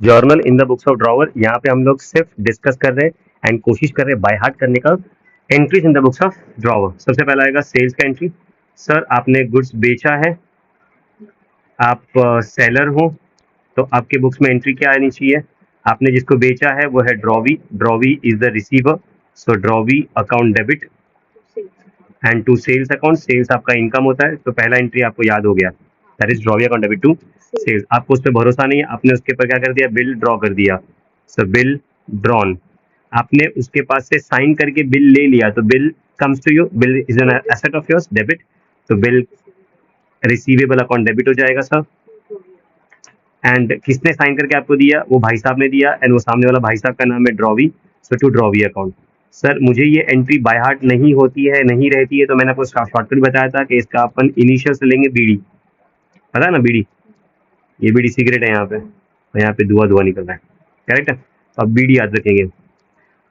Journal in the books of drawer, यहाँ पे हम लोग सिर्फ डिस्कस कर रहे हैं एंड कोशिश कर रहे हैं बाय हार्ट करने का entries in the books of drawer. सबसे पहला आएगा सेल्स का एंट्री। सर आपने गुड्स बेचा है, आप सेलर हो, तो आपके बुक्स में एंट्री क्या आनी चाहिए? आपने जिसको बेचा है वो है drawee, drawee is the receiver, so drawee account debit and to sales account, sales आपका इनकम होता है, तो पहला एंट्री आपको याद हो गया, that is drawee account debit to sales. आपको उस पर भरोसा नहीं है, आपने उसके ऊपर क्या कर दिया, बिल ड्रॉ कर दिया, सो बिल ड्रॉन। आपने उसके पास से साइन करके बिल ले लिया, तो bill comes to you, bill is an asset of yours, debit, तो बिल रिसीवेबल अकाउंट डेबिट हो जाएगा सर। एंड किसने साइन करके आपको दिया? वो भाई साहब ने दिया, एंड वो सामने वाला भाई साहब का नाम है drawee, so to drawee account. Sir मुझे ये एंट्री बाय हार्ट नहीं होती है, नहीं रहती है, तो मैंने आपको शॉर्टकट बताया था कि इसका अपन इनिशियल से लेंगे बीड़ी, पता है ना बीड़ी, ये बीड़ी सिगरेट है यहाँ पे, और यहाँ पे धुआं धुआं निकल रहा है, करेक्ट है, तो अब बीड़ी याद रखेंगे।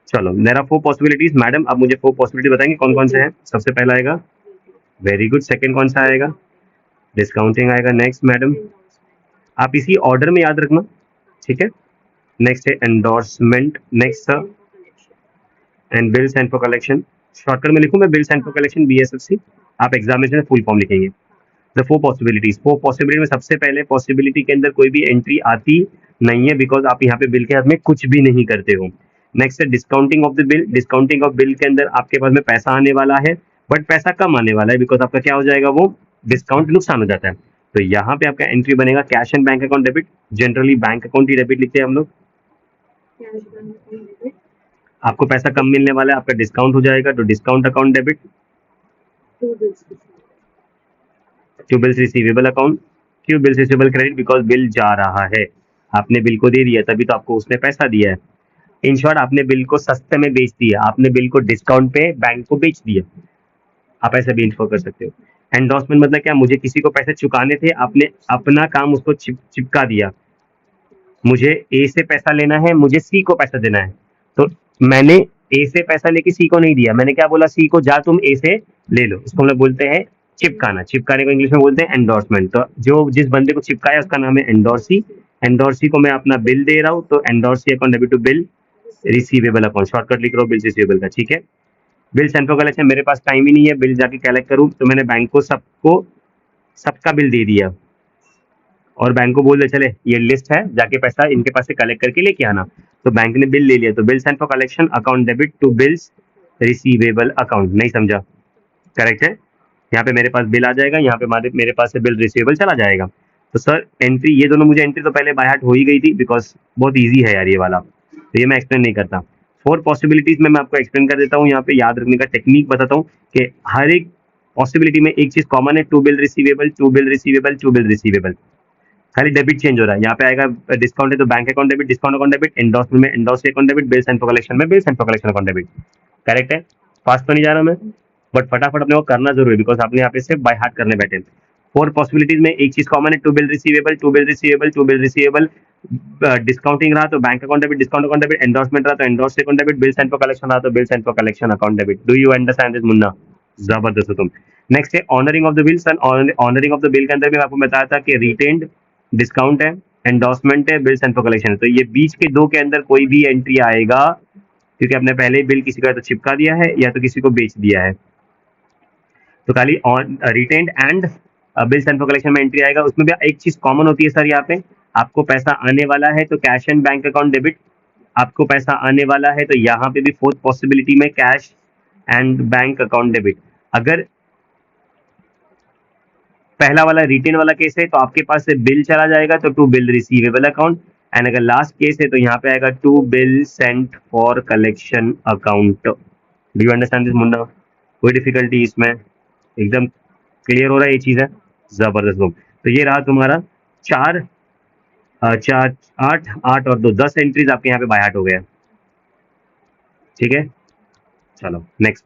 चलो देयर आर 4 पॉसिबिलिटीज। मैडम अब मुझे 4 पॉसिबिलिटी बताएंगे कौन कौन से हैं? सबसे पहला आएगा, वेरी गुड, सेकंड कौन सा आएगा? डिस्काउंटिंग आएगा। नेक्स्ट मैडम, आप इसी ऑर्डर में याद रखना, ठीक है। नेक्स्ट है endorsement, next sir, and bills and for collection. Shortcut में लिखूं मैं, bills and for collection BSFC, आप एग्जामिनेशन में फुल फॉर्म लिखेंगे। द 4 पॉसिबिलिटीज, 4 पॉसिबिलिटी में सबसे पहले पॉसिबिलिटी के अंदर कोई भी एंट्री आती नहीं है, बिकॉज आप यहाँ पे बिल के हाथ में कुछ भी नहीं करते हो। नेक्स्ट है discounting of the bill, discounting of bill के अंदर आपके पास में पैसा आने वाला है, बट पैसा कम आने वाला है, बिकॉज आपका क्या हो जाएगा, वो डिस्काउंट नुकसान हो जाता है। तो यहाँ पे आपका एंट्री बनेगा cash and bank account debit, generally bank account he debit लिखते हैं हम लोग। आपको पैसा कम मिलने वाला है, आपका डिस्काउंट हो जाएगा, तो discount account debit to bills receivable account, क्यों bills receivable credit, because bill जा रहा है, आपने बिल को दे दिया तभी तो आपको उसने पैसा दिया है। इन शॉर्ट आपने बिल को सस्ते में बेच दिया, आपने बिल को डिस्काउंट पे बैंक को बेच दिया, आप ऐसे भी इन्फो कर सकते हो। एंडोर्समेंट मतलब क्या, मुझे किसी को पैसे चुकाने थे, आपने अपना काम उसको चिपका दिया, मुझे ए से पैसा लेना है, मुझे सी को पैसा देना है, तो मैंने ए से पैसा लेके सी को नहीं दिया, मैंने क्या बोला, सी को जा तुम ए से ले लो, इसको हम लोग बोलते हैं चिपकाना, चिपकाने को इंग्लिश में बोलते हैं एंडोर्समेंट। तो जो जिस बंदे को चिपकाया उसका नाम है एंडोर्सी, एंडोर्सी को मैं अपना बिल दे रहा हूँ, तो endorsee account debit to bill receivable account, shortcut लिख रहा हूँ बिल रिसीवेबल का, ठीक है। बिल सेंड फॉर कलेक्शन, मेरे पास टाइम ही नहीं है बिल जाके कलेक्ट करूँ, तो मैंने बैंक को सबका बिल दे दिया, और बैंक को बोल दे चले ये लिस्ट है, जाके पैसा इनके पास से कलेक्ट करके लेके आना, तो बैंक ने बिल ले लिया, तो bill send for collection account debit to bills receivable account. नहीं समझा? करेक्ट है, यहाँ पे मेरे पास बिल आ जाएगा, यहाँ पे मेरे पास से बिल रिसीवेबल चला जाएगा। तो सर एंट्री, ये दोनों मुझे एंट्री तो पहले बाय हार्ट हो ही गई थी, बिकॉज बहुत ईजी है यार ये वाला, तो ये मैं एक्सप्लेन नहीं करता। 4 पॉसिबिलिटीज में मैं आपको एक्सप्लेन कर देता हूँ, यहाँ पे याद रखने का टेक्निक बताता हूँ कि हर एक पॉसिबिलिटी में एक चीज कॉमन है, to bill receivable, to bill receivable, to bill receivable, खाली डेबिट चेंज हो रहा है। यहाँ पे आएगा डिस्काउंट है तो bank account debit, discount account debit, endorsement में endorse account debit, bills and for collection में bills and for collection account debit. Correct है, फास्ट तो नहीं जा रहा मैं, बट फटाफट अपने को करना जरूरी है, बिकॉज आपने यहाँ पे सिर्फ बाय हार्ट करने बैठे। 4 पॉसिबिलिटीज में एक चीज कॉमन है, to bill receivable, to bill receivable, to bill receivable, discounting रहा तो bank account debit, discount account debit, endorsement रहा तो endorse account debit, bills and for collection रहा तो bills and for collection account debit. Do you understand this Munna? जबरदस्त हो तुम। Next है honouring of the bills, honouring of the bill के अंदर भी मैं आपको बताया था कि रिटेन्ड डिस्काउंट है, एंडोर्समेंट है, बिल्स एंड फॉर कलेक्शन है, तो ये बीच के दो के अंदर कोई भी एंट्री आएगा, क्योंकि आपने पहले ही बिल किसी को या तो चिपका दिया है या तो किसी को बेच दिया है, तो खाली retained and bills and for collection में एंट्री आएगा। उसमें भी एक चीज कॉमन होती है सर, यहाँ पे आपको पैसा आने वाला है तो cash and bank account debit, आपको पैसा आने वाला है तो यहाँ पे भी 4th पॉसिबिलिटी में cash and bank account debit. अगर पहला वाला रिटेन वाला केस है तो आपके पास से बिल चला जाएगा तो to bill receivable account, and अगर लास्ट केस है तो यहाँ पे आएगा to bill sent for collection account. Do you understand this Munna? कोई डिफिकल्टी इसमें? एकदम क्लियर हो रहा है ये चीज है? जबरदस्त लोग। तो ये रहा तुम्हारा 4 4 8 8 और 2 10 एंट्रीज आपके यहाँ पे बाय हार्ट हो गया, ठीक है। चलो नेक्स्ट।